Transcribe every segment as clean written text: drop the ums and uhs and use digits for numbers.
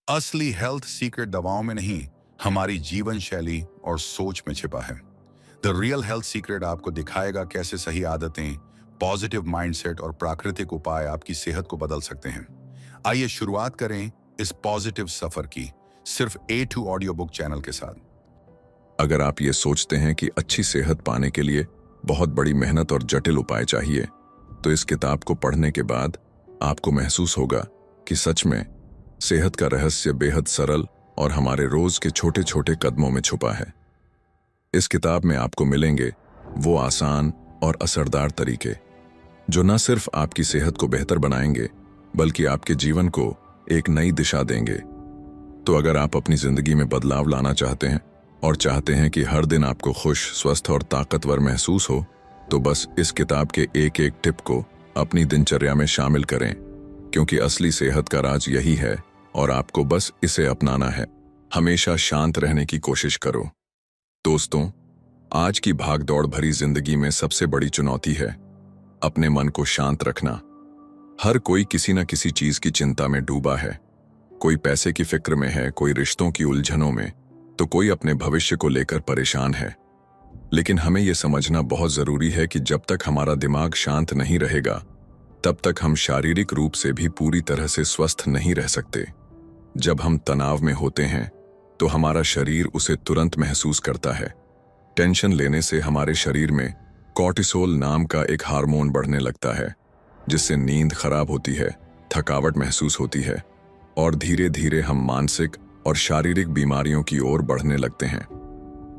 असली health secret दवाओं में नहीं, हमारी जीवन शैली और सोच में छिपा है। द रियल हेल्थ सीक्रेट आपको दिखाएगा कैसे सही आदतें, पॉजिटिव माइंडसेट और प्राकृतिक उपाय आपकी सेहत को बदल सकते हैं। आइए शुरुआत करें इस पॉजिटिव सफर की, सिर्फ A2 ऑडियो बुक चैनल के साथ। अगर आप ये सोचते हैं कि अच्छी सेहत पाने के लिए बहुत बड़ी मेहनत और जटिल उपाय चाहिए, तो इस किताब को पढ़ने के बाद आपको महसूस होगा कि सच में सेहत का रहस्य बेहद सरल और हमारे रोज के छोटे छोटे कदमों में छुपा है। इस किताब में आपको मिलेंगे वो आसान और असरदार तरीके जो न सिर्फ आपकी सेहत को बेहतर बनाएंगे, बल्कि आपके जीवन को एक नई दिशा देंगे। तो अगर आप अपनी जिंदगी में बदलाव लाना चाहते हैं और चाहते हैं कि हर दिन आपको खुश, स्वस्थ और ताकतवर महसूस हो, तो बस इस किताब के एक एक टिप को अपनी दिनचर्या में शामिल करें, क्योंकि असली सेहत का राज यही है और आपको बस इसे अपनाना है। हमेशा शांत रहने की कोशिश करो। दोस्तों, आज की भागदौड़ भरी जिंदगी में सबसे बड़ी चुनौती है अपने मन को शांत रखना। हर कोई किसी न किसी चीज की चिंता में डूबा है। कोई पैसे की फिक्र में है, कोई रिश्तों की उलझनों में, तो कोई अपने भविष्य को लेकर परेशान है। लेकिन हमें यह समझना बहुत जरूरी है कि जब तक हमारा दिमाग शांत नहीं रहेगा, तब तक हम शारीरिक रूप से भी पूरी तरह से स्वस्थ नहीं रह सकते। जब हम तनाव में होते हैं, तो हमारा शरीर उसे तुरंत महसूस करता है। टेंशन लेने से हमारे शरीर में कॉर्टिसोल नाम का एक हार्मोन बढ़ने लगता है, जिससे नींद खराब होती है, थकावट महसूस होती है और धीरे धीरे हम मानसिक और शारीरिक बीमारियों की ओर बढ़ने लगते हैं।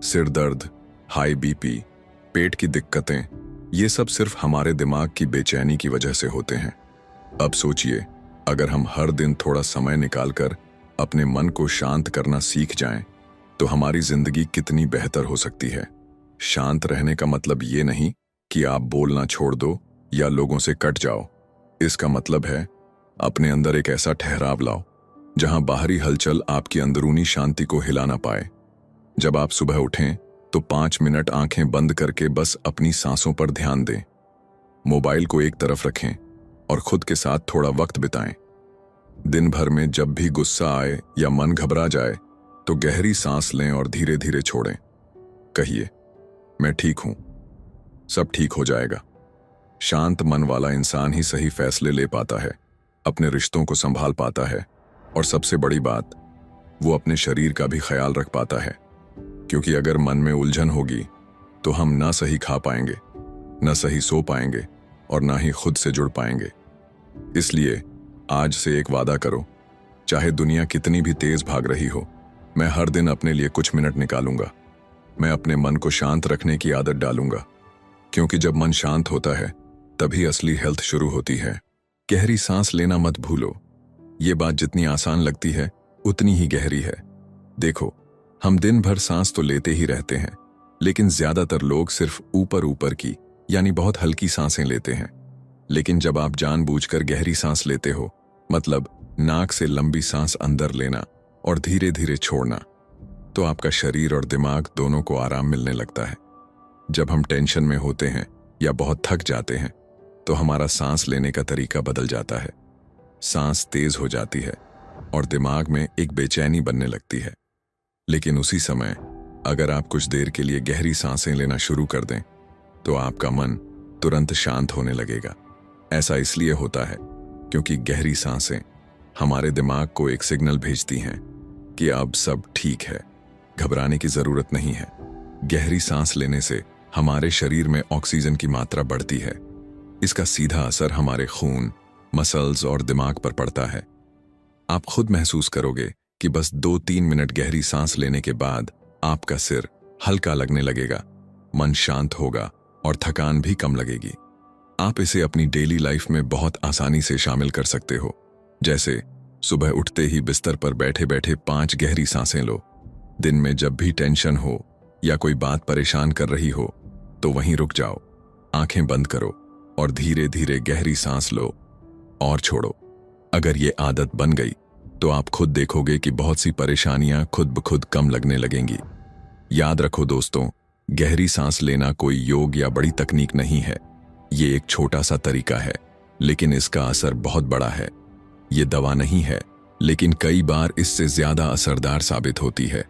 सिर दर्द, हाई बीपी, पेट की दिक्कतें, ये सब सिर्फ हमारे दिमाग की बेचैनी की वजह से होते हैं। अब सोचिए, अगर हम हर दिन थोड़ा समय निकालकर अपने मन को शांत करना सीख जाएं, तो हमारी जिंदगी कितनी बेहतर हो सकती है। शांत रहने का मतलब ये नहीं कि आप बोलना छोड़ दो या लोगों से कट जाओ। इसका मतलब है अपने अंदर एक ऐसा ठहराव लाओ जहां बाहरी हलचल आपकी अंदरूनी शांति को हिला ना पाए। जब आप सुबह उठें, तो 5 मिनट आंखें बंद करके बस अपनी सांसों पर ध्यान दें। मोबाइल को एक तरफ रखें और खुद के साथ थोड़ा वक्त बिताएं। दिन भर में जब भी गुस्सा आए या मन घबरा जाए, तो गहरी सांस लें और धीरे धीरे छोड़ें। कहिए, मैं ठीक हूं, सब ठीक हो जाएगा। शांत मन वाला इंसान ही सही फैसले ले पाता है, अपने रिश्तों को संभाल पाता है और सबसे बड़ी बात, वो अपने शरीर का भी ख्याल रख पाता है। क्योंकि अगर मन में उलझन होगी, तो हम ना सही खा पाएंगे, ना सही सो पाएंगे और ना ही खुद से जुड़ पाएंगे। इसलिए आज से एक वादा करो, चाहे दुनिया कितनी भी तेज भाग रही हो, मैं हर दिन अपने लिए कुछ मिनट निकालूंगा। मैं अपने मन को शांत रखने की आदत डालूंगा, क्योंकि जब मन शांत होता है, तभी असली हेल्थ शुरू होती है। गहरी सांस लेना मत भूलो। ये बात जितनी आसान लगती है, उतनी ही गहरी है। देखो, हम दिन भर सांस तो लेते ही रहते हैं, लेकिन ज्यादातर लोग सिर्फ ऊपर ऊपर की, यानी बहुत हल्की सांसें लेते हैं। लेकिन जब आप जानबूझकर गहरी सांस लेते हो, मतलब नाक से लंबी सांस अंदर लेना और धीरे धीरे छोड़ना, तो आपका शरीर और दिमाग दोनों को आराम मिलने लगता है। जब हम टेंशन में होते हैं या बहुत थक जाते हैं, तो हमारा सांस लेने का तरीका बदल जाता है। सांस तेज हो जाती है और दिमाग में एक बेचैनी बनने लगती है। लेकिन उसी समय अगर आप कुछ देर के लिए गहरी सांसें लेना शुरू कर दें, तो आपका मन तुरंत शांत होने लगेगा। ऐसा इसलिए होता है क्योंकि गहरी सांसें हमारे दिमाग को एक सिग्नल भेजती हैं कि अब सब ठीक है, घबराने की जरूरत नहीं है। गहरी सांस लेने से हमारे शरीर में ऑक्सीजन की मात्रा बढ़ती है। इसका सीधा असर हमारे खून, मसल्स और दिमाग पर पड़ता है। आप खुद महसूस करोगे कि बस 2-3 मिनट गहरी सांस लेने के बाद आपका सिर हल्का लगने लगेगा, मन शांत होगा और थकान भी कम लगेगी। आप इसे अपनी डेली लाइफ में बहुत आसानी से शामिल कर सकते हो। जैसे सुबह उठते ही बिस्तर पर बैठे बैठे 5 गहरी सांसें लो। दिन में जब भी टेंशन हो या कोई बात परेशान कर रही हो, तो वहीं रुक जाओ, आंखें बंद करो और धीरे धीरे गहरी सांस लो और छोड़ो। अगर ये आदत बन गई, तो आप खुद देखोगे कि बहुत सी परेशानियां खुद ब खुद कम लगने लगेंगी। याद रखो दोस्तों, गहरी सांस लेना कोई योग या बड़ी तकनीक नहीं है। ये एक छोटा सा तरीका है, लेकिन इसका असर बहुत बड़ा है। ये दवा नहीं है, लेकिन कई बार इससे ज्यादा असरदार साबित होती है।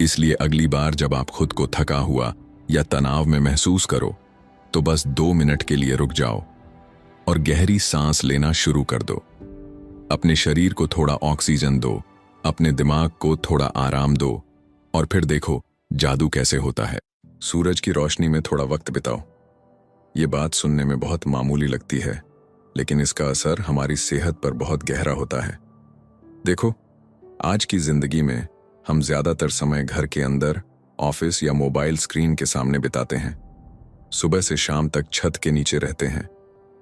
इसलिए अगली बार जब आप खुद को थका हुआ या तनाव में महसूस करो, तो बस 2 मिनट के लिए रुक जाओ और गहरी सांस लेना शुरू कर दो। अपने शरीर को थोड़ा ऑक्सीजन दो, अपने दिमाग को थोड़ा आराम दो, और फिर देखो जादू कैसे होता है। सूरज की रोशनी में थोड़ा वक्त बिताओ। ये बात सुनने में बहुत मामूली लगती है, लेकिन इसका असर हमारी सेहत पर बहुत गहरा होता है। देखो, आज की जिंदगी में हम ज्यादातर समय घर के अंदर, ऑफिस या मोबाइल स्क्रीन के सामने बिताते हैं। सुबह से शाम तक छत के नीचे रहते हैं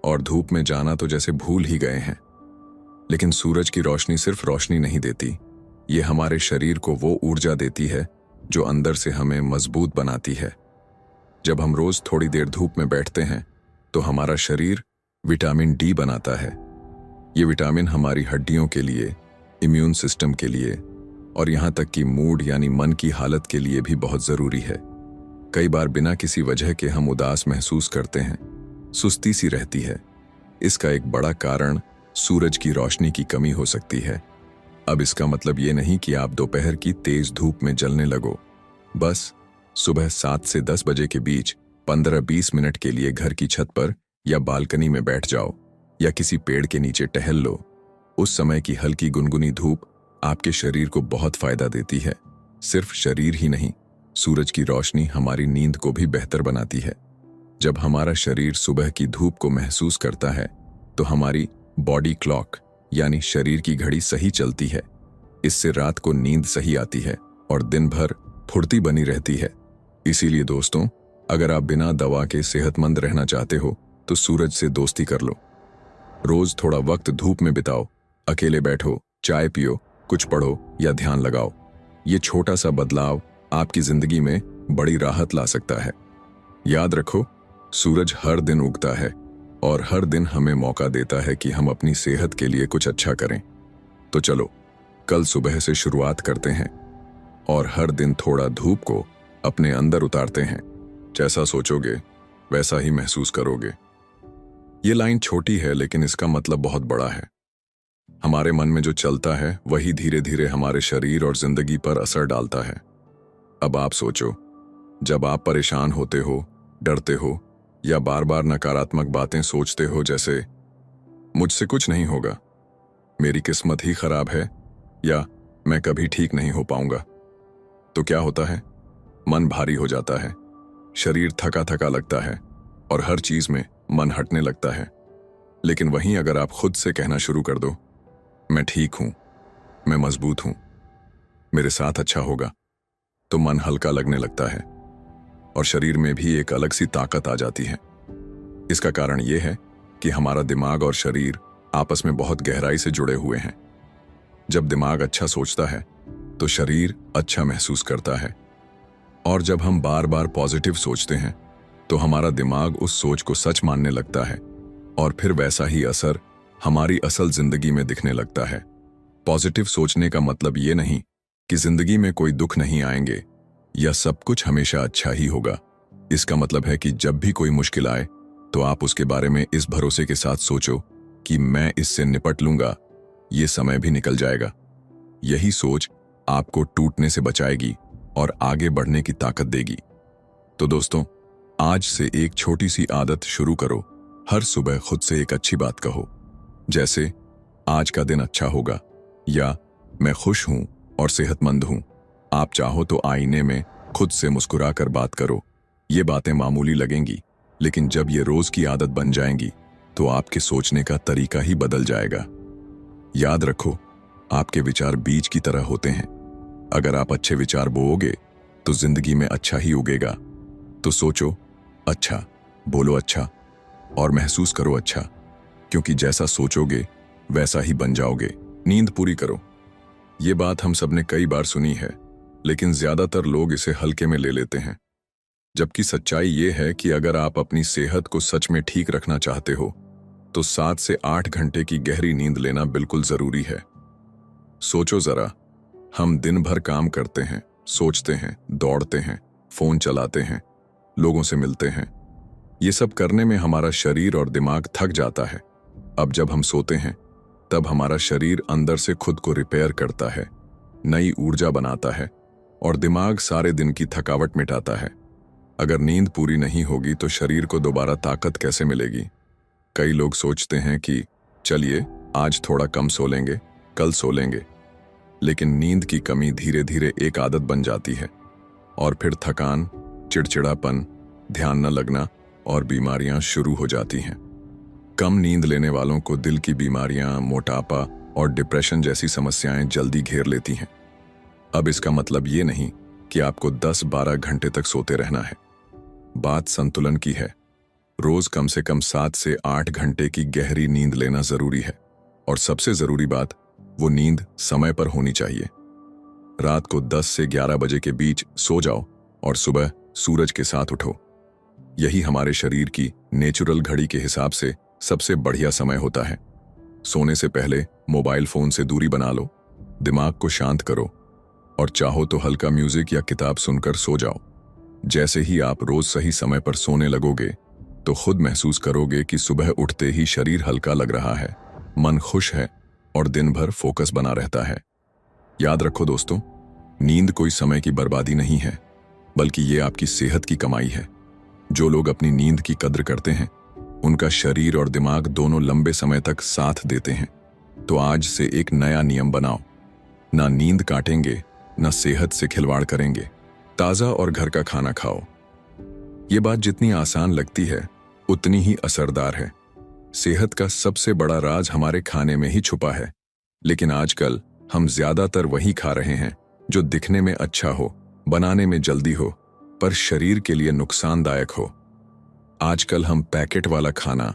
और धूप में जाना तो जैसे भूल ही गए हैं। लेकिन सूरज की रोशनी सिर्फ रोशनी नहीं देती, ये हमारे शरीर को वो ऊर्जा देती है जो अंदर से हमें मजबूत बनाती है। जब हम रोज थोड़ी देर धूप में बैठते हैं तो हमारा शरीर विटामिन डी बनाता है। ये विटामिन हमारी हड्डियों के लिए, इम्यून सिस्टम के लिए और यहाँ तक कि मूड यानी मन की हालत के लिए भी बहुत जरूरी है। कई बार बिना किसी वजह के हम उदास महसूस करते हैं, सुस्ती सी रहती है। इसका एक बड़ा कारण सूरज की रोशनी की कमी हो सकती है। अब इसका मतलब ये नहीं कि आप दोपहर की तेज धूप में जलने लगो। बस सुबह 7 से 10 बजे के बीच 15-20 मिनट के लिए घर की छत पर या बालकनी में बैठ जाओ या किसी पेड़ के नीचे टहल लो। उस समय की हल्की गुनगुनी धूप आपके शरीर को बहुत फायदा देती है। सिर्फ शरीर ही नहीं, सूरज की रोशनी हमारी नींद को भी बेहतर बनाती है। जब हमारा शरीर सुबह की धूप को महसूस करता है तो हमारी बॉडी क्लॉक यानी शरीर की घड़ी सही चलती है। इससे रात को नींद सही आती है और दिन भर फुर्ती बनी रहती है। इसीलिए दोस्तों, अगर आप बिना दवा के सेहतमंद रहना चाहते हो तो सूरज से दोस्ती कर लो। रोज थोड़ा वक्त धूप में बिताओ, अकेले बैठो, चाय पियो, कुछ पढ़ो या ध्यान लगाओ। ये छोटा सा बदलाव आपकी जिंदगी में बड़ी राहत ला सकता है। याद रखो, सूरज हर दिन उगता है और हर दिन हमें मौका देता है कि हम अपनी सेहत के लिए कुछ अच्छा करें। तो चलो, कल सुबह से शुरुआत करते हैं और हर दिन थोड़ा धूप को अपने अंदर उतारते हैं। जैसा सोचोगे वैसा ही महसूस करोगे। ये लाइन छोटी है लेकिन इसका मतलब बहुत बड़ा है। हमारे मन में जो चलता है वही धीरे धीरे हमारे शरीर और जिंदगी पर असर डालता है। अब आप सोचो, जब आप परेशान होते हो, डरते हो या बार बार नकारात्मक बातें सोचते हो, जैसे मुझसे कुछ नहीं होगा, मेरी किस्मत ही खराब है या मैं कभी ठीक नहीं हो पाऊंगा, तो क्या होता है? मन भारी हो जाता है, शरीर थका थका लगता है और हर चीज में मन हटने लगता है। लेकिन वहीं अगर आप खुद से कहना शुरू कर दो, मैं ठीक हूं, मैं मजबूत हूं, मेरे साथ अच्छा होगा, तो मन हल्का लगने लगता है और शरीर में भी एक अलग सी ताकत आ जाती है। इसका कारण यह है कि हमारा दिमाग और शरीर आपस में बहुत गहराई से जुड़े हुए हैं। जब दिमाग अच्छा सोचता है तो शरीर अच्छा महसूस करता है, और जब हम बार बार पॉजिटिव सोचते हैं तो हमारा दिमाग उस सोच को सच मानने लगता है और फिर वैसा ही असर हमारी असल जिंदगी में दिखने लगता है। पॉजिटिव सोचने का मतलब ये नहीं कि जिंदगी में कोई दुख नहीं आएंगे या सब कुछ हमेशा अच्छा ही होगा। इसका मतलब है कि जब भी कोई मुश्किल आए तो आप उसके बारे में इस भरोसे के साथ सोचो कि मैं इससे निपट लूंगा, ये समय भी निकल जाएगा। यही सोच आपको टूटने से बचाएगी और आगे बढ़ने की ताकत देगी। तो दोस्तों, आज से एक छोटी सी आदत शुरू करो। हर सुबह खुद से एक अच्छी बात कहो, जैसे आज का दिन अच्छा होगा या मैं खुश हूं और सेहतमंद हूं। आप चाहो तो आईने में खुद से मुस्कुराकर बात करो। ये बातें मामूली लगेंगी, लेकिन जब ये रोज की आदत बन जाएंगी तो आपके सोचने का तरीका ही बदल जाएगा। याद रखो, आपके विचार बीज की तरह होते हैं। अगर आप अच्छे विचार बोओगे तो जिंदगी में अच्छा ही उगेगा। तो सोचो अच्छा, बोलो अच्छा और महसूस करो अच्छा, क्योंकि जैसा सोचोगे वैसा ही बन जाओगे। नींद पूरी करो। ये बात हम सबने कई बार सुनी है, लेकिन ज्यादातर लोग इसे हल्के में ले लेते हैं। जबकि सच्चाई ये है कि अगर आप अपनी सेहत को सच में ठीक रखना चाहते हो तो 7 से 8 घंटे की गहरी नींद लेना बिल्कुल जरूरी है। सोचो जरा, हम दिन भर काम करते हैं, सोचते हैं, दौड़ते हैं, फोन चलाते हैं, लोगों से मिलते हैं। ये सब करने में हमारा शरीर और दिमाग थक जाता है। अब जब हम सोते हैं तब हमारा शरीर अंदर से खुद को रिपेयर करता है, नई ऊर्जा बनाता है और दिमाग सारे दिन की थकावट मिटाता है। अगर नींद पूरी नहीं होगी तो शरीर को दोबारा ताकत कैसे मिलेगी? कई लोग सोचते हैं कि चलिए आज थोड़ा कम सो लेंगे, कल सो लेंगे, लेकिन नींद की कमी धीरे धीरे एक आदत बन जाती है और फिर थकान, चिड़चिड़ापन, ध्यान न लगना और बीमारियां शुरू हो जाती हैं। कम नींद लेने वालों को दिल की बीमारियां, मोटापा और डिप्रेशन जैसी समस्याएं जल्दी घेर लेती हैं। अब इसका मतलब ये नहीं कि आपको 10-12 घंटे तक सोते रहना है। बात संतुलन की है। रोज कम से कम 7 से 8 घंटे की गहरी नींद लेना जरूरी है और सबसे जरूरी बात, वो नींद समय पर होनी चाहिए। रात को 10 से 11 बजे के बीच सो जाओ और सुबह सूरज के साथ उठो। यही हमारे शरीर की नेचुरल घड़ी के हिसाब से सबसे बढ़िया समय होता है। सोने से पहले मोबाइल फोन से दूरी बना लो, दिमाग को शांत करो और चाहो तो हल्का म्यूजिक या किताब सुनकर सो जाओ। जैसे ही आप रोज सही समय पर सोने लगोगे तो खुद महसूस करोगे कि सुबह उठते ही शरीर हल्का लग रहा है, मन खुश है और दिन भर फोकस बना रहता है। याद रखो दोस्तों, नींद कोई समय की बर्बादी नहीं है, बल्कि ये आपकी सेहत की कमाई है। जो लोग अपनी नींद की कद्र करते हैं, उनका शरीर और दिमाग दोनों लंबे समय तक साथ देते हैं। तो आज से एक नया नियम बनाओ, ना नींद काटेंगे, ना सेहत से खिलवाड़ करेंगे, ताज़ा और घर का खाना खाओ। ये बात जितनी आसान लगती है, उतनी ही असरदार है। सेहत का सबसे बड़ा राज हमारे खाने में ही छुपा है, लेकिन आजकल हम ज्यादातर वही खा रहे हैं जो दिखने में अच्छा हो, बनाने में जल्दी हो, पर शरीर के लिए नुकसानदायक हो। आजकल हम पैकेट वाला खाना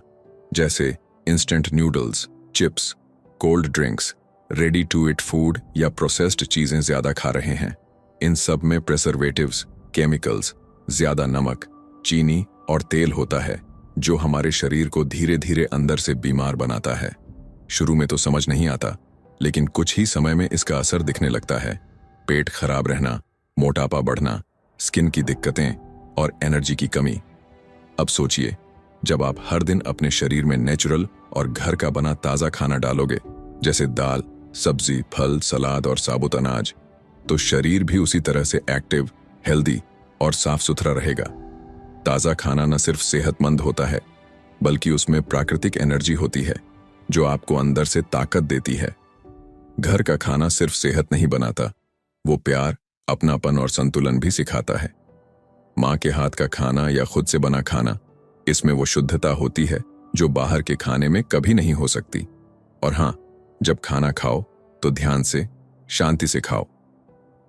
जैसे instant noodles, chips, cold drinks, ready to eat food या प्रोसेस्ड चीजें ज्यादा खा रहे हैं। इन सब में प्रिजर्वेटिव्स, केमिकल्स, ज्यादा नमक, चीनी और तेल होता है, जो हमारे शरीर को धीरे धीरे अंदर से बीमार बनाता है। शुरू में तो समझ नहीं आता, लेकिन कुछ ही समय में इसका असर दिखने लगता है। पेट खराब रहना, मोटापा बढ़ना, स्किन की दिक्कतें और एनर्जी की कमी। अब सोचिए, जब आप हर दिन अपने शरीर में नेचुरल और घर का बना ताज़ा खाना डालोगे, जैसे दाल, सब्जी, फल, सलाद और साबुत अनाज, तो शरीर भी उसी तरह से एक्टिव, हेल्दी और साफ सुथरा रहेगा। ताज़ा खाना न सिर्फ सेहतमंद होता है, बल्कि उसमें प्राकृतिक एनर्जी होती है, जो आपको अंदर से ताकत देती है। घर का खाना सिर्फ सेहत नहीं बनाता, वो प्यार, अपनापन और संतुलन भी सिखाता है। माँ के हाथ का खाना या खुद से बना खाना, इसमें वो शुद्धता होती है जो बाहर के खाने में कभी नहीं हो सकती। और हाँ, जब खाना खाओ तो ध्यान से, शांति से खाओ।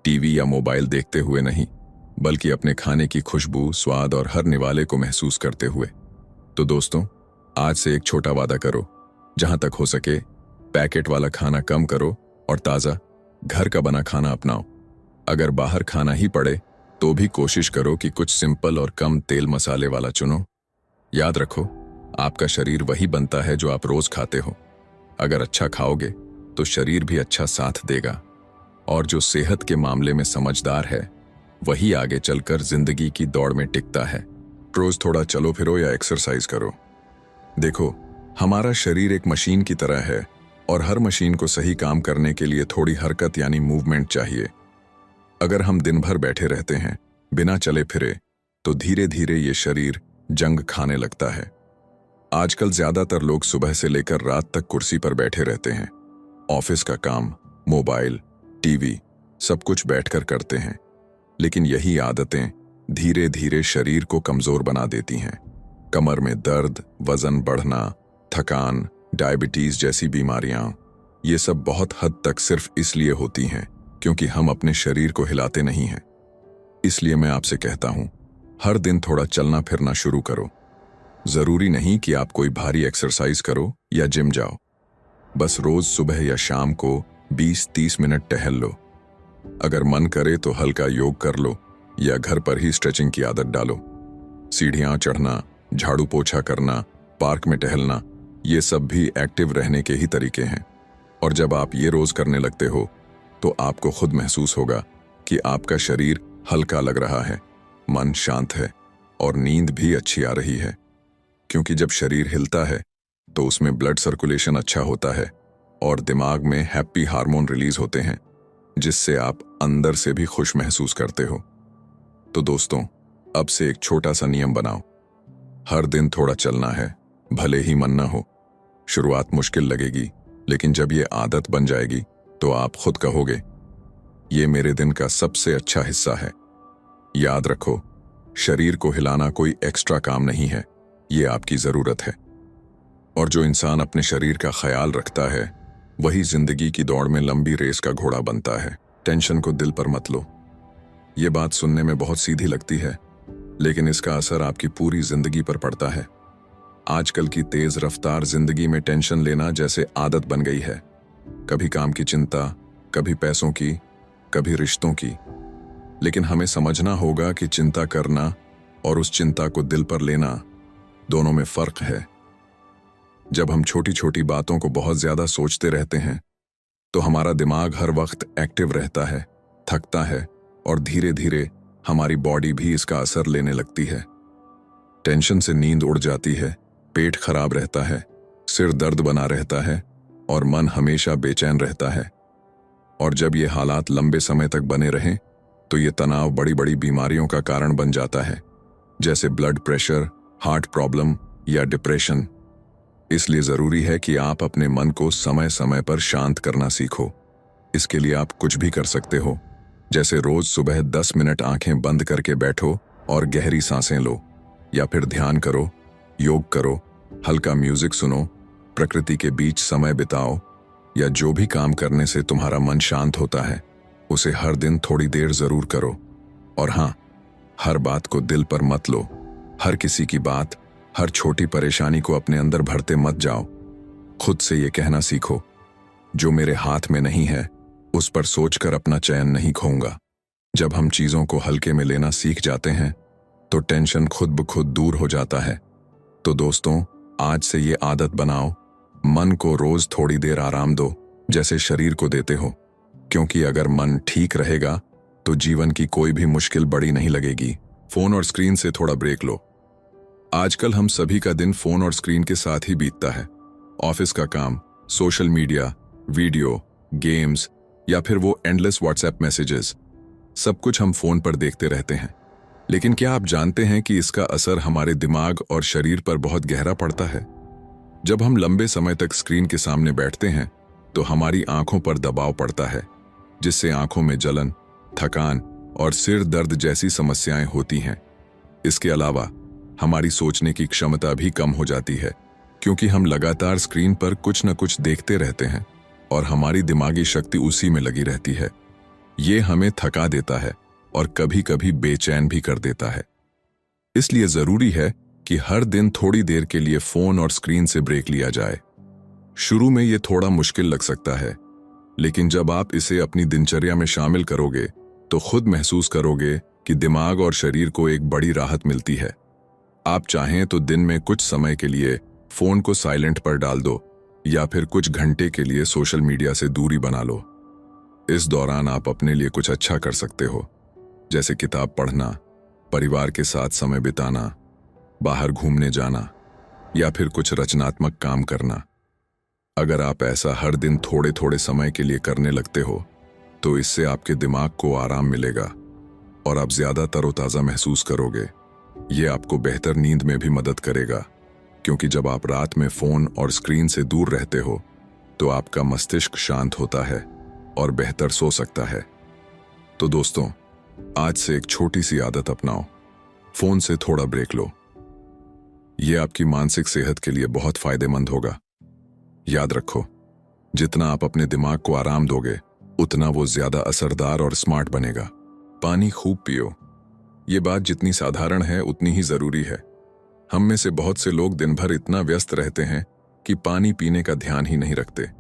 टीवी या मोबाइल देखते हुए नहीं, बल्कि अपने खाने की खुशबू, स्वाद और हर निवाले को महसूस करते हुए। तो दोस्तों, आज से एक छोटा वादा करो, जहां तक हो सके पैकेट वाला खाना कम करो और ताज़ा घर का बना खाना अपनाओ। अगर बाहर खाना ही पड़े तो भी कोशिश करो कि कुछ सिंपल और कम तेल मसाले वाला चुनो। याद रखो, आपका शरीर वही बनता है जो आप रोज खाते हो। अगर अच्छा खाओगे तो शरीर भी अच्छा साथ देगा, और जो सेहत के मामले में समझदार है, वही आगे चलकर जिंदगी की दौड़ में टिकता है। रोज थोड़ा चलो फिरो या एक्सरसाइज करो। देखो, हमारा शरीर एक मशीन की तरह है और हर मशीन को सही काम करने के लिए थोड़ी हरकत यानी मूवमेंट चाहिए। अगर हम दिन भर बैठे रहते हैं बिना चले फिरे, तो धीरे धीरे ये शरीर जंग खाने लगता है। आजकल ज्यादातर लोग सुबह से लेकर रात तक कुर्सी पर बैठे रहते हैं। ऑफिस का काम, मोबाइल, टीवी, सब कुछ बैठकर करते हैं, लेकिन यही आदतें धीरे धीरे शरीर को कमजोर बना देती हैं। कमर में दर्द, वजन बढ़ना, थकान, डायबिटीज जैसी बीमारियां, ये सब बहुत हद तक सिर्फ इसलिए होती हैं क्योंकि हम अपने शरीर को हिलाते नहीं हैं। इसलिए मैं आपसे कहता हूं, हर दिन थोड़ा चलना फिरना शुरू करो। जरूरी नहीं कि आप कोई भारी एक्सरसाइज करो या जिम जाओ, बस रोज सुबह या शाम को 20-30 मिनट टहल लो। अगर मन करे तो हल्का योग कर लो या घर पर ही स्ट्रेचिंग की आदत डालो। सीढ़ियां चढ़ना, झाड़ू पोछा करना, पार्क में टहलना, ये सब भी एक्टिव रहने के ही तरीके हैं। और जब आप ये रोज करने लगते हो तो आपको खुद महसूस होगा कि आपका शरीर हल्का लग रहा है, मन शांत है और नींद भी अच्छी आ रही है। क्योंकि जब शरीर हिलता है तो उसमें ब्लड सर्कुलेशन अच्छा होता है और दिमाग में हैप्पी हार्मोन रिलीज होते हैं, जिससे आप अंदर से भी खुश महसूस करते हो। तो दोस्तों, अब से एक छोटा सा नियम बनाओ। हर दिन थोड़ा चलना है, भले ही मन ना हो। शुरुआत मुश्किल लगेगी, लेकिन जब ये आदत बन जाएगी तो आप खुद कहोगे, ये मेरे दिन का सबसे अच्छा हिस्सा है। याद रखो, शरीर को हिलाना कोई एक्स्ट्रा काम नहीं है, ये आपकी जरूरत है। और जो इंसान अपने शरीर का ख्याल रखता है, वही जिंदगी की दौड़ में लंबी रेस का घोड़ा बनता है। टेंशन को दिल पर मत लो। ये बात सुनने में बहुत सीधी लगती है, लेकिन इसका असर आपकी पूरी जिंदगी पर पड़ता है। आजकल की तेज रफ्तार जिंदगी में टेंशन लेना जैसे आदत बन गई है। कभी काम की चिंता, कभी पैसों की, कभी रिश्तों की। लेकिन हमें समझना होगा कि चिंता करना और उस चिंता को दिल पर लेना, दोनों में फर्क है। जब हम छोटी छोटी बातों को बहुत ज्यादा सोचते रहते हैं, तो हमारा दिमाग हर वक्त एक्टिव रहता है, थकता है, और धीरे धीरे हमारी बॉडी भी इसका असर लेने लगती है। टेंशन से नींद उड़ जाती है, पेट खराब रहता है, सिर दर्द बना रहता है, और मन हमेशा बेचैन रहता है। और जब ये हालात लंबे समय तक बने रहें, तो ये तनाव बड़ी बड़ी बीमारियों का कारण बन जाता है, जैसे ब्लड प्रेशर, हार्ट प्रॉब्लम या डिप्रेशन। इसलिए जरूरी है कि आप अपने मन को समय समय पर शांत करना सीखो। इसके लिए आप कुछ भी कर सकते हो, जैसे रोज सुबह 10 मिनट आंखें बंद करके बैठो और गहरी सांसें लो, या फिर ध्यान करो, योग करो, हल्का म्यूजिक सुनो, प्रकृति के बीच समय बिताओ, या जो भी काम करने से तुम्हारा मन शांत होता है, उसे हर दिन थोड़ी देर जरूर करो। और हाँ, हर बात को दिल पर मत लो। हर किसी की बात, हर छोटी परेशानी को अपने अंदर भरते मत जाओ। खुद से ये कहना सीखो, जो मेरे हाथ में नहीं है, उस पर सोचकर अपना चैन नहीं खोऊंगा। जब हम चीजों को हल्के में लेना सीख जाते हैं, तो टेंशन खुद ब खुद दूर हो जाता है। तो दोस्तों, आज से ये आदत बनाओ, मन को रोज थोड़ी देर आराम दो, जैसे शरीर को देते हो। क्योंकि अगर मन ठीक रहेगा, तो जीवन की कोई भी मुश्किल बड़ी नहीं लगेगी। फोन और स्क्रीन से थोड़ा ब्रेक लो। आजकल हम सभी का दिन फोन और स्क्रीन के साथ ही बीतता है। ऑफिस का काम, सोशल मीडिया, वीडियो, गेम्स, या फिर वो एंडलेस व्हाट्सएप मैसेजेस, सब कुछ हम फोन पर देखते रहते हैं। लेकिन क्या आप जानते हैं कि इसका असर हमारे दिमाग और शरीर पर बहुत गहरा पड़ता है? जब हम लंबे समय तक स्क्रीन के सामने बैठते हैं, तो हमारी आंखों पर दबाव पड़ता है, जिससे आंखों में जलन, थकान और सिर दर्द जैसी समस्याएं होती हैं। इसके अलावा हमारी सोचने की क्षमता भी कम हो जाती है, क्योंकि हम लगातार स्क्रीन पर कुछ न कुछ देखते रहते हैं और हमारी दिमागी शक्ति उसी में लगी रहती है। ये हमें थका देता है और कभी कभी बेचैन भी कर देता है। इसलिए जरूरी है कि हर दिन थोड़ी देर के लिए फोन और स्क्रीन से ब्रेक लिया जाए। शुरू में ये थोड़ा मुश्किल लग सकता है, लेकिन जब आप इसे अपनी दिनचर्या में शामिल करोगे, तो खुद महसूस करोगे कि दिमाग और शरीर को एक बड़ी राहत मिलती है। आप चाहें तो दिन में कुछ समय के लिए फोन को साइलेंट पर डाल दो, या फिर कुछ घंटे के लिए सोशल मीडिया से दूरी बना लो। इस दौरान आप अपने लिए कुछ अच्छा कर सकते हो, जैसे किताब पढ़ना, परिवार के साथ समय बिताना, बाहर घूमने जाना, या फिर कुछ रचनात्मक काम करना। अगर आप ऐसा हर दिन थोड़े थोड़े समय के लिए करने लगते हो, तो इससे आपके दिमाग को आराम मिलेगा और आप ज्यादा तरोताजा महसूस करोगे। ये आपको बेहतर नींद में भी मदद करेगा, क्योंकि जब आप रात में फोन और स्क्रीन से दूर रहते हो, तो आपका मस्तिष्क शांत होता है और बेहतर सो सकता है। तो दोस्तों, आज से एक छोटी सी आदत अपनाओ, फोन से थोड़ा ब्रेक लो। ये आपकी मानसिक सेहत के लिए बहुत फायदेमंद होगा। याद रखो, जितना आप अपने दिमाग को आराम दोगे, उतना वो ज्यादा असरदार और स्मार्ट बनेगा। पानी खूब पियो। ये बात जितनी साधारण है, उतनी ही जरूरी है। हम में से बहुत से लोग दिन भर इतना व्यस्त रहते हैं कि पानी पीने का ध्यान ही नहीं रखते।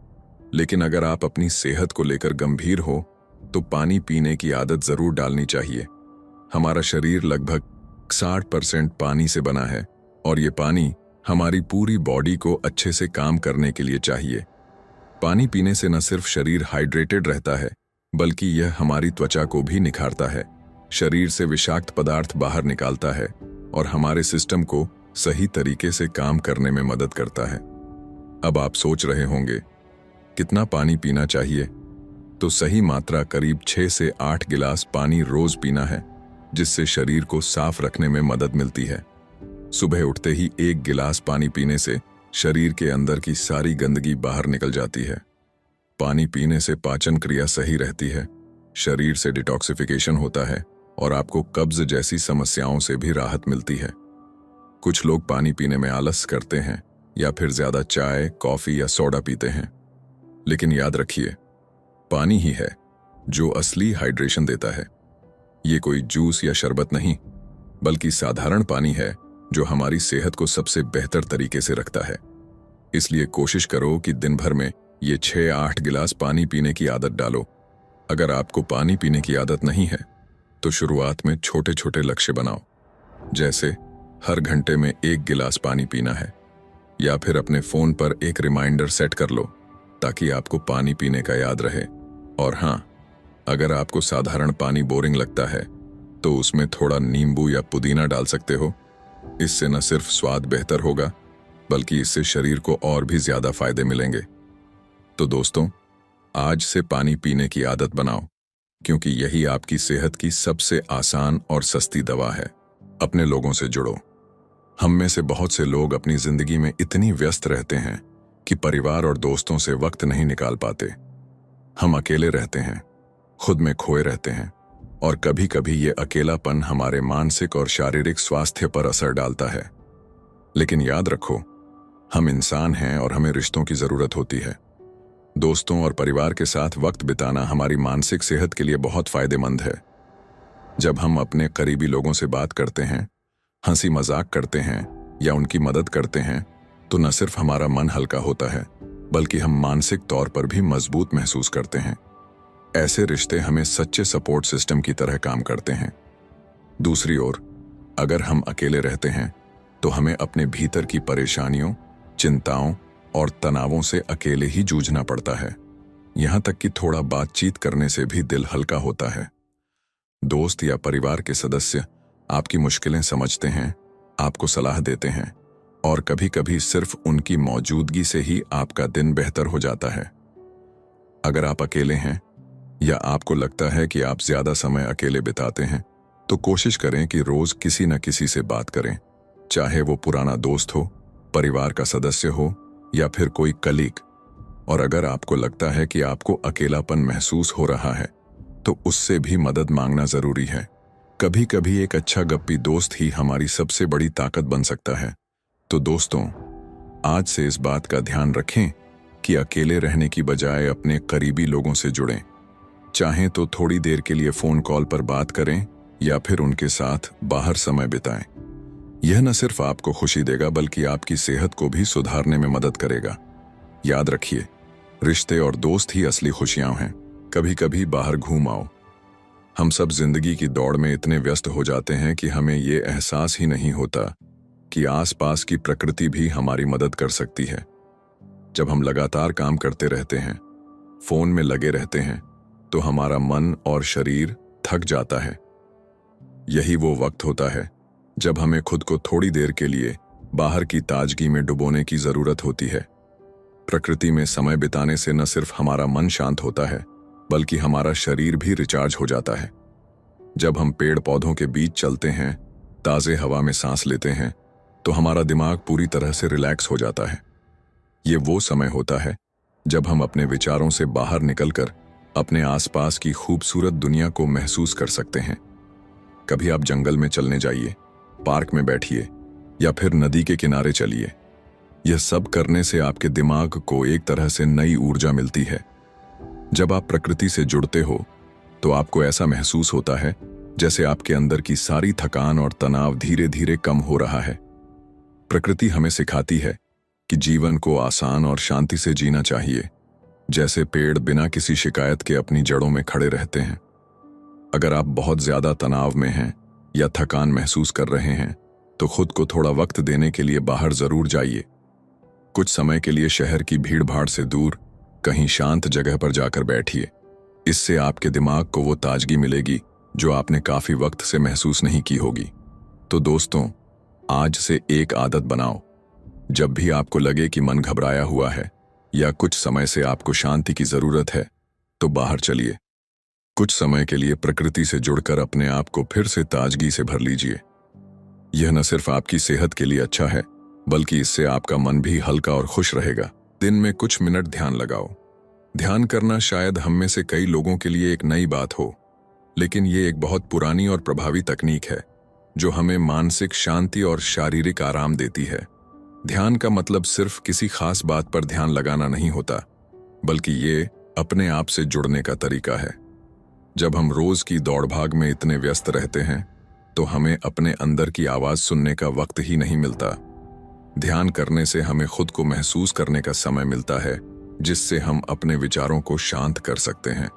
लेकिन अगर आप अपनी सेहत को लेकर गंभीर हो, तो पानी पीने की आदत जरूर डालनी चाहिए। हमारा शरीर लगभग 60% पानी से बना है, और ये पानी हमारी पूरी बॉडी को अच्छे से काम करने के लिए चाहिए। पानी पीने से न सिर्फ शरीर हाइड्रेटेड रहता है, बल्कि यह हमारी त्वचा को भी निखारता है, शरीर से विषाक्त पदार्थ बाहर निकालता है और हमारे सिस्टम को सही तरीके से काम करने में मदद करता है। अब आप सोच रहे होंगे, कितना पानी पीना चाहिए? तो सही मात्रा करीब 6 से 8 गिलास पानी रोज पीना है, जिससे शरीर को साफ रखने में मदद मिलती है। सुबह उठते ही 1 गिलास पानी पीने से शरीर के अंदर की सारी गंदगी बाहर निकल जाती है। पानी पीने से पाचन क्रिया सही रहती है, शरीर से डिटॉक्सिफिकेशन होता है और आपको कब्ज जैसी समस्याओं से भी राहत मिलती है। कुछ लोग पानी पीने में आलस करते हैं या फिर ज्यादा चाय, कॉफी या सोडा पीते हैं। लेकिन याद रखिए, पानी ही है जो असली हाइड्रेशन देता है। ये कोई जूस या शरबत नहीं, बल्कि साधारण पानी है जो हमारी सेहत को सबसे बेहतर तरीके से रखता है। इसलिए कोशिश करो कि दिन भर में ये 6-8 गिलास पानी पीने की आदत डालो। अगर आपको पानी पीने की आदत नहीं है तो शुरुआत में छोटे छोटे लक्ष्य बनाओ, जैसे हर घंटे में 1 गिलास पानी पीना है, या फिर अपने फोन पर एक रिमाइंडर सेट कर लो ताकि आपको पानी पीने का याद रहे। और हाँ, अगर आपको साधारण पानी बोरिंग लगता है तो उसमें थोड़ा नींबू या पुदीना डाल सकते हो। इससे न सिर्फ स्वाद बेहतर होगा, बल्कि इससे शरीर को और भी ज्यादा फायदे मिलेंगे। तो दोस्तों, आज से पानी पीने की आदत बनाओ, क्योंकि यही आपकी सेहत की सबसे आसान और सस्ती दवा है। अपने लोगों से जुड़ो। हम में से बहुत से लोग अपनी जिंदगी में इतनी व्यस्त रहते हैं कि परिवार और दोस्तों से वक्त नहीं निकाल पाते। हम अकेले रहते हैं, खुद में खोए रहते हैं, और कभी कभी ये अकेलापन हमारे मानसिक और शारीरिक स्वास्थ्य पर असर डालता है। लेकिन याद रखो, हम इंसान हैं और हमें रिश्तों की जरूरत होती है। दोस्तों और परिवार के साथ वक्त बिताना हमारी मानसिक सेहत के लिए बहुत फायदेमंद है। जब हम अपने करीबी लोगों से बात करते हैं, हंसी मजाक करते हैं या उनकी मदद करते हैं, तो न सिर्फ हमारा मन हल्का होता है, बल्कि हम मानसिक तौर पर भी मजबूत महसूस करते हैं। ऐसे रिश्ते हमें सच्चे सपोर्ट सिस्टम की तरह काम करते हैं। दूसरी ओर, अगर हम अकेले रहते हैं तो हमें अपने भीतर की परेशानियों, चिंताओं और तनावों से अकेले ही जूझना पड़ता है। यहां तक कि थोड़ा बातचीत करने से भी दिल हल्का होता है। दोस्त या परिवार के सदस्य आपकी मुश्किलें समझते हैं, आपको सलाह देते हैं, और कभी कभी सिर्फ उनकी मौजूदगी से ही आपका दिन बेहतर हो जाता है। अगर आप अकेले हैं या आपको लगता है कि आप ज्यादा समय अकेले बिताते हैं, तो कोशिश करें कि रोज किसी न किसी से बात करें, चाहे वो पुराना दोस्त हो, परिवार का सदस्य हो या फिर कोई कलीग। और अगर आपको लगता है कि आपको अकेलापन महसूस हो रहा है, तो उससे भी मदद मांगना जरूरी है। कभी कभी एक अच्छा गप्पी दोस्त ही हमारी सबसे बड़ी ताकत बन सकता है। तो दोस्तों, आज से इस बात का ध्यान रखें कि अकेले रहने की बजाय अपने करीबी लोगों से जुड़ें। चाहें तो थोड़ी देर के लिए फोन कॉल पर बात करें या फिर उनके साथ बाहर समय बिताएं। यह न सिर्फ आपको खुशी देगा, बल्कि आपकी सेहत को भी सुधारने में मदद करेगा। याद रखिए, रिश्ते और दोस्त ही असली खुशियां हैं। कभी कभी बाहर घूम आओ। हम सब जिंदगी की दौड़ में इतने व्यस्त हो जाते हैं कि हमें ये एहसास ही नहीं होता कि आसपास की प्रकृति भी हमारी मदद कर सकती है। जब हम लगातार काम करते रहते हैं, फोन में लगे रहते हैं, तो हमारा मन और शरीर थक जाता है। यही वो वक्त होता है जब हमें खुद को थोड़ी देर के लिए बाहर की ताजगी में डुबोने की जरूरत होती है। प्रकृति में समय बिताने से न सिर्फ हमारा मन शांत होता है, बल्कि हमारा शरीर भी रिचार्ज हो जाता है। जब हम पेड़ पौधों के बीच चलते हैं, ताजे हवा में सांस लेते हैं, तो हमारा दिमाग पूरी तरह से रिलैक्स हो जाता है। ये वो समय होता है जब हम अपने विचारों से बाहर निकलकर अपने आसपास की खूबसूरत दुनिया को महसूस कर सकते हैं। कभी आप जंगल में चलने जाइए, पार्क में बैठिए या फिर नदी के किनारे चलिए। यह सब करने से आपके दिमाग को एक तरह से नई ऊर्जा मिलती है। जब आप प्रकृति से जुड़ते हो तो आपको ऐसा महसूस होता है जैसे आपके अंदर की सारी थकान और तनाव धीरे धीरे कम हो रहा है। प्रकृति हमें सिखाती है कि जीवन को आसान और शांति से जीना चाहिए, जैसे पेड़ बिना किसी शिकायत के अपनी जड़ों में खड़े रहते हैं। अगर आप बहुत ज्यादा तनाव में हैं या थकान महसूस कर रहे हैं, तो खुद को थोड़ा वक्त देने के लिए बाहर जरूर जाइए। कुछ समय के लिए शहर की भीड़-भाड़ से दूर कहीं शांत जगह पर जाकर बैठिए। इससे आपके दिमाग को वो ताजगी मिलेगी जो आपने काफी वक्त से महसूस नहीं की होगी। तो दोस्तों, आज से एक आदत बनाओ। जब भी आपको लगे कि मन घबराया हुआ है, या कुछ समय से आपको शांति की जरूरत है, तो बाहर चलिए। कुछ समय के लिए प्रकृति से जुड़कर अपने आप को फिर से ताजगी से भर लीजिए। यह न सिर्फ आपकी सेहत के लिए अच्छा है, बल्कि इससे आपका मन भी हल्का और खुश रहेगा। दिन में कुछ मिनट ध्यान लगाओ। ध्यान करना शायद हम में से कई लोगों के लिए एक नई बात हो, लेकिन ये एक बहुत पुरानी और प्रभावी तकनीक है जो हमें मानसिक शांति और शारीरिक आराम देती है। ध्यान का मतलब सिर्फ किसी खास बात पर ध्यान लगाना नहीं होता, बल्कि ये अपने आप से जुड़ने का तरीका है। जब हम रोज की दौड़भाग में इतने व्यस्त रहते हैं, तो हमें अपने अंदर की आवाज सुनने का वक्त ही नहीं मिलता। ध्यान करने से हमें खुद को महसूस करने का समय मिलता है, जिससे हम अपने विचारों को शांत कर सकते हैं।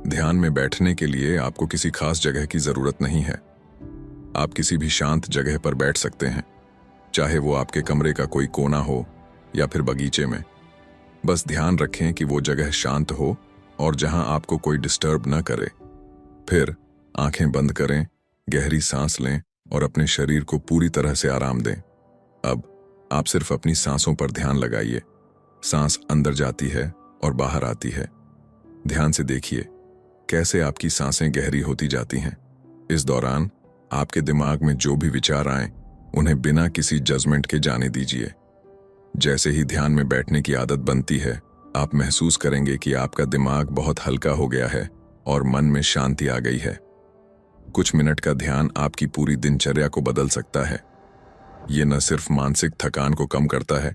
ध्यान में बैठने के लिए आपको किसी खास जगह की जरूरत नहीं है। आप किसी भी शांत जगह पर बैठ सकते हैं, चाहे वो आपके कमरे का कोई कोना हो या फिर बगीचे में। बस ध्यान रखें कि वो जगह शांत हो और जहां आपको कोई डिस्टर्ब न करे। फिर आंखें बंद करें, गहरी सांस लें और अपने शरीर को पूरी तरह से आराम दें। अब आप सिर्फ अपनी सांसों पर ध्यान लगाइए। सांस अंदर जाती है और बाहर आती है। ध्यान से देखिए कैसे आपकी सांसें गहरी होती जाती हैं। इस दौरान आपके दिमाग में जो भी विचार आए, उन्हें बिना किसी जजमेंट के जाने दीजिए। जैसे ही ध्यान में बैठने की आदत बनती है, आप महसूस करेंगे कि आपका दिमाग बहुत हल्का हो गया है और मन में शांति आ गई है। कुछ मिनट का ध्यान आपकी पूरी दिनचर्या को बदल सकता है। ये न सिर्फ मानसिक थकान को कम करता है,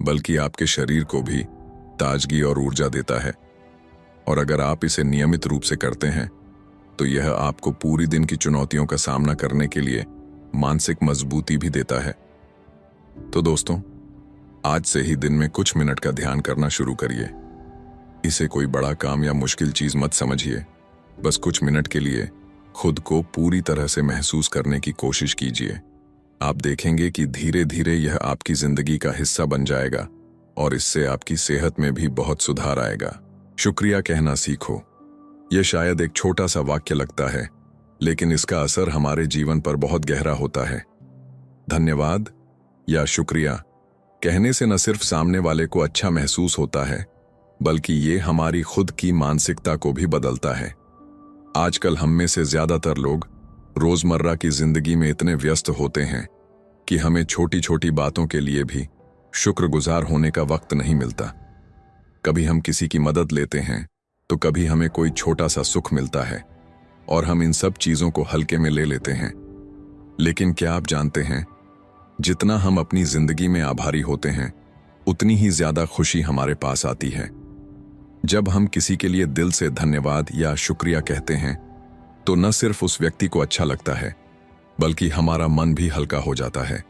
बल्कि आपके शरीर को भी ताजगी और ऊर्जा देता है। और अगर आप इसे नियमित रूप से करते हैं, तो यह आपको पूरी दिन की चुनौतियों का सामना करने के लिए मानसिक मजबूती भी देता है। तो दोस्तों, आज से ही दिन में कुछ मिनट का ध्यान करना शुरू करिए। इसे कोई बड़ा काम या मुश्किल चीज मत समझिए। बस कुछ मिनट के लिए खुद को पूरी तरह से महसूस करने की कोशिश कीजिए। आप देखेंगे कि धीरे धीरे यह आपकी जिंदगी का हिस्सा बन जाएगा और इससे आपकी सेहत में भी बहुत सुधार आएगा। शुक्रिया कहना सीखो। यह शायद एक छोटा सा वाक्य लगता है, लेकिन इसका असर हमारे जीवन पर बहुत गहरा होता है। धन्यवाद या शुक्रिया कहने से न सिर्फ सामने वाले को अच्छा महसूस होता है, बल्कि ये हमारी खुद की मानसिकता को भी बदलता है। आजकल हम में से ज्यादातर लोग रोजमर्रा की जिंदगी में इतने व्यस्त होते हैं कि हमें छोटी छोटी बातों के लिए भी शुक्रगुजार होने का वक्त नहीं मिलता। कभी हम किसी की मदद लेते हैं, तो कभी हमें कोई छोटा सा सुख मिलता है और हम इन सब चीजों को हल्के में ले लेते हैं। लेकिन क्या आप जानते हैं, जितना हम अपनी जिंदगी में आभारी होते हैं, उतनी ही ज्यादा खुशी हमारे पास आती है। जब हम किसी के लिए दिल से धन्यवाद या शुक्रिया कहते हैं, तो न सिर्फ उस व्यक्ति को अच्छा लगता है, बल्कि हमारा मन भी हल्का हो जाता है।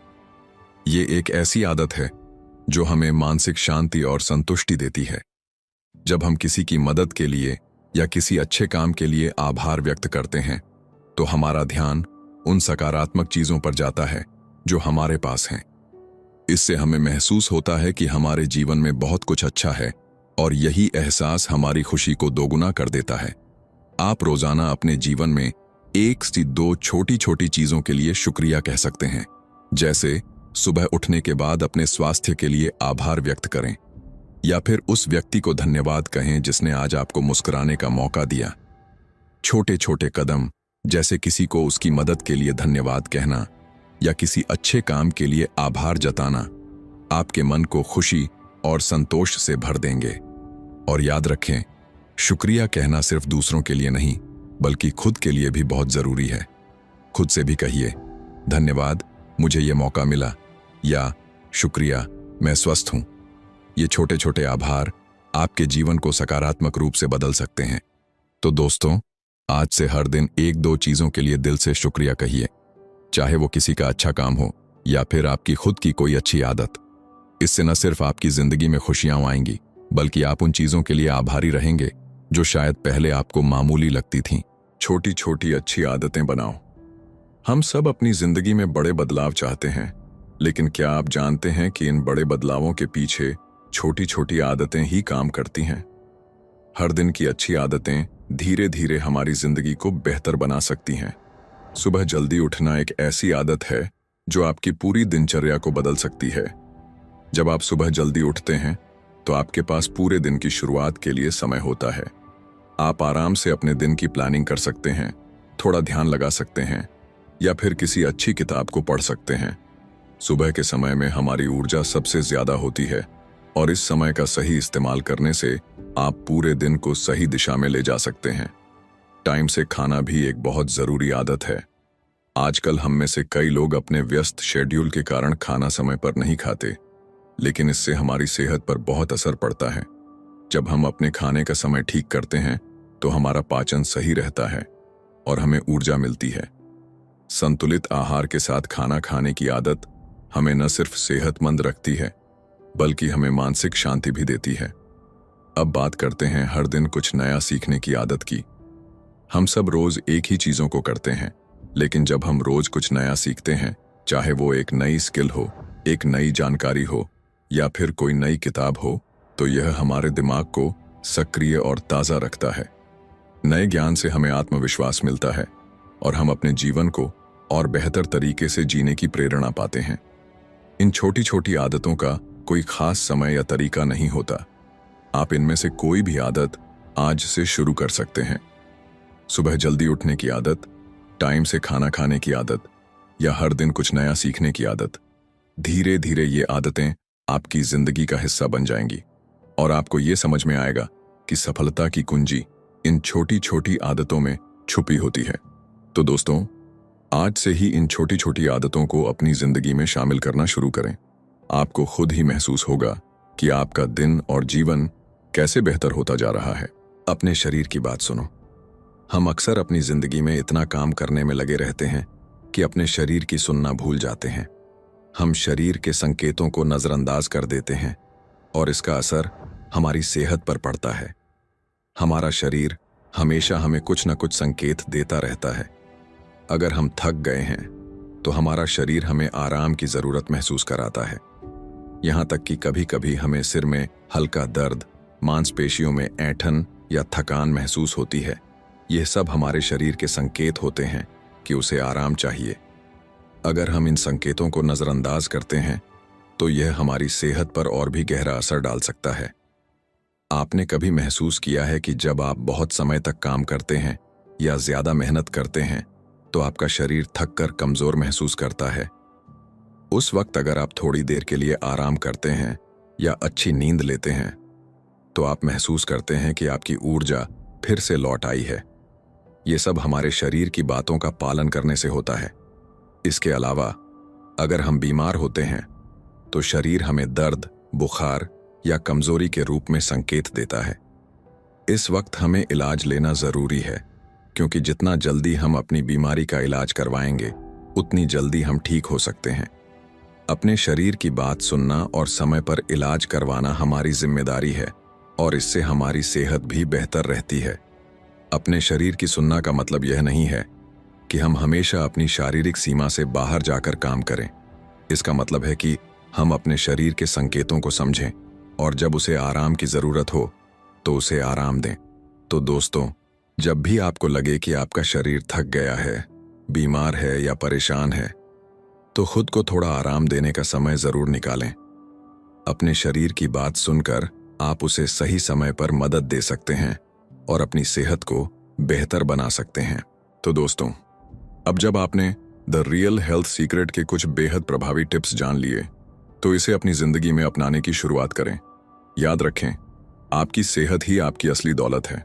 ये एक ऐसी आदत है जो हमें मानसिक शांति और संतुष्टि देती है। जब हम किसी की मदद के लिए या किसी अच्छे काम के लिए आभार व्यक्त करते हैं, तो हमारा ध्यान उन सकारात्मक चीजों पर जाता है जो हमारे पास हैं। इससे हमें महसूस होता है कि हमारे जीवन में बहुत कुछ अच्छा है और यही एहसास हमारी खुशी को दोगुना कर देता है। आप रोजाना अपने जीवन में 1 से 2 छोटी छोटी चीजों के लिए शुक्रिया कह सकते हैं। जैसे सुबह उठने के बाद अपने स्वास्थ्य के लिए आभार व्यक्त करें, या फिर उस व्यक्ति को धन्यवाद कहें जिसने आज आपको मुस्कुराने का मौका दिया। छोटे छोटे कदम, जैसे किसी को उसकी मदद के लिए धन्यवाद कहना या किसी अच्छे काम के लिए आभार जताना, आपके मन को खुशी और संतोष से भर देंगे। और याद रखें, शुक्रिया कहना सिर्फ दूसरों के लिए नहीं, बल्कि खुद के लिए भी बहुत जरूरी है। खुद से भी कहिए, धन्यवाद, मुझे ये मौका मिला, या शुक्रिया, मैं स्वस्थ हूं। ये छोटे छोटे आभार आपके जीवन को सकारात्मक रूप से बदल सकते हैं। तो दोस्तों, आज से हर दिन 1-2 चीजों के लिए दिल से शुक्रिया कहिए, चाहे वो किसी का अच्छा काम हो या फिर आपकी खुद की कोई अच्छी आदत। इससे न सिर्फ आपकी जिंदगी में खुशियां आएंगी, बल्कि आप उन चीजों के लिए आभारी रहेंगे जो शायद पहले आपको मामूली लगती थीं। छोटी छोटी अच्छी आदतें बनाओ। हम सब अपनी जिंदगी में बड़े बदलाव चाहते हैं, लेकिन क्या आप जानते हैं कि इन बड़े बदलावों के पीछे छोटी छोटी आदतें ही काम करती हैं? हर दिन की अच्छी आदतें धीरे धीरे हमारी जिंदगी को बेहतर बना सकती हैं। सुबह जल्दी उठना एक ऐसी आदत है जो आपकी पूरी दिनचर्या को बदल सकती है। जब आप सुबह जल्दी उठते हैं, तो आपके पास पूरे दिन की शुरुआत के लिए समय होता है। आप आराम से अपने दिन की प्लानिंग कर सकते हैं, थोड़ा ध्यान लगा सकते हैं या फिर किसी अच्छी किताब को पढ़ सकते हैं। सुबह के समय में हमारी ऊर्जा सबसे ज्यादा होती है और इस समय का सही इस्तेमाल करने से आप पूरे दिन को सही दिशा में ले जा सकते हैं। टाइम से खाना भी एक बहुत जरूरी आदत है। आजकल हम में से कई लोग अपने व्यस्त शेड्यूल के कारण खाना समय पर नहीं खाते, लेकिन इससे हमारी सेहत पर बहुत असर पड़ता है। जब हम अपने खाने का समय ठीक करते हैं तो हमारा पाचन सही रहता है और हमें ऊर्जा मिलती है। संतुलित आहार के साथ खाना खाने की आदत हमें न सिर्फ सेहतमंद रखती है, बल्कि हमें मानसिक शांति भी देती है। अब बात करते हैं हर दिन कुछ नया सीखने की आदत की। हम सब रोज एक ही चीजों को करते हैं, लेकिन जब हम रोज कुछ नया सीखते हैं, चाहे वो एक नई स्किल हो, एक नई जानकारी हो या फिर कोई नई किताब हो, तो यह हमारे दिमाग को सक्रिय और ताज़ा रखता है। नए ज्ञान से हमें आत्मविश्वास मिलता है और हम अपने जीवन को और बेहतर तरीके से जीने की प्रेरणा पाते हैं। इन छोटी छोटी आदतों का कोई खास समय या तरीका नहीं होता। आप इनमें से कोई भी आदत आज से शुरू कर सकते हैं। सुबह जल्दी उठने की आदत, टाइम से खाना खाने की आदत या हर दिन कुछ नया सीखने की आदत। धीरे धीरे ये आदतें आपकी जिंदगी का हिस्सा बन जाएंगी और आपको ये समझ में आएगा कि सफलता की कुंजी इन छोटी छोटी आदतों में छुपी होती है। तो दोस्तों, आज से ही इन छोटी छोटी आदतों को अपनी जिंदगी में शामिल करना शुरू करें। आपको खुद ही महसूस होगा कि आपका दिन और जीवन कैसे बेहतर होता जा रहा है। अपने शरीर की बात सुनो। हम अक्सर अपनी जिंदगी में इतना काम करने में लगे रहते हैं कि अपने शरीर की सुनना भूल जाते हैं। हम शरीर के संकेतों को नजरअंदाज कर देते हैं और इसका असर हमारी सेहत पर पड़ता है। हमारा शरीर हमेशा हमें कुछ न कुछ संकेत देता रहता है। अगर हम थक गए हैं तो हमारा शरीर हमें आराम की जरूरत महसूस कराता है। यहाँ तक कि कभी कभी हमें सिर में हल्का दर्द, मांसपेशियों में ऐंठन या थकान महसूस होती है। यह सब हमारे शरीर के संकेत होते हैं कि उसे आराम चाहिए। अगर हम इन संकेतों को नजरअंदाज करते हैं तो यह हमारी सेहत पर और भी गहरा असर डाल सकता है। आपने कभी महसूस किया है कि जब आप बहुत समय तक काम करते हैं या ज्यादा मेहनत करते हैं तो आपका शरीर थक कर कमजोर महसूस करता है? उस वक्त अगर आप थोड़ी देर के लिए आराम करते हैं या अच्छी नींद लेते हैं तो आप महसूस करते हैं कि आपकी ऊर्जा फिर से लौट आई है। ये सब हमारे शरीर की बातों का पालन करने से होता है। इसके अलावा अगर हम बीमार होते हैं तो शरीर हमें दर्द, बुखार या कमजोरी के रूप में संकेत देता है। इस वक्त हमें इलाज लेना जरूरी है, क्योंकि जितना जल्दी हम अपनी बीमारी का इलाज करवाएंगे उतनी जल्दी हम ठीक हो सकते हैं। अपने शरीर की बात सुनना और समय पर इलाज करवाना हमारी जिम्मेदारी है और इससे हमारी सेहत भी बेहतर रहती है। अपने शरीर की सुनना का मतलब यह नहीं है कि हम हमेशा अपनी शारीरिक सीमा से बाहर जाकर काम करें। इसका मतलब है कि हम अपने शरीर के संकेतों को समझें और जब उसे आराम की जरूरत हो तो उसे आराम दें। तो दोस्तों, जब भी आपको लगे कि आपका शरीर थक गया है, बीमार है या परेशान है, तो खुद को थोड़ा आराम देने का समय जरूर निकालें। अपने शरीर की बात सुनकर आप उसे सही समय पर मदद दे सकते हैं और अपनी सेहत को बेहतर बना सकते हैं। तो दोस्तों, अब जब आपने द रियल हेल्थ सीक्रेट के कुछ बेहद प्रभावी टिप्स जान लिए, तो इसे अपनी जिंदगी में अपनाने की शुरुआत करें। याद रखें, आपकी सेहत ही आपकी असली दौलत है।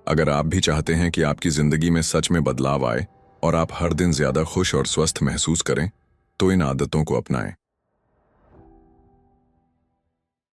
अगर आप भी चाहते हैं कि आपकी जिंदगी में सच में बदलाव आए और आप हर दिन ज्यादा खुश और स्वस्थ महसूस करें, तो इन आदतों को अपनाएं।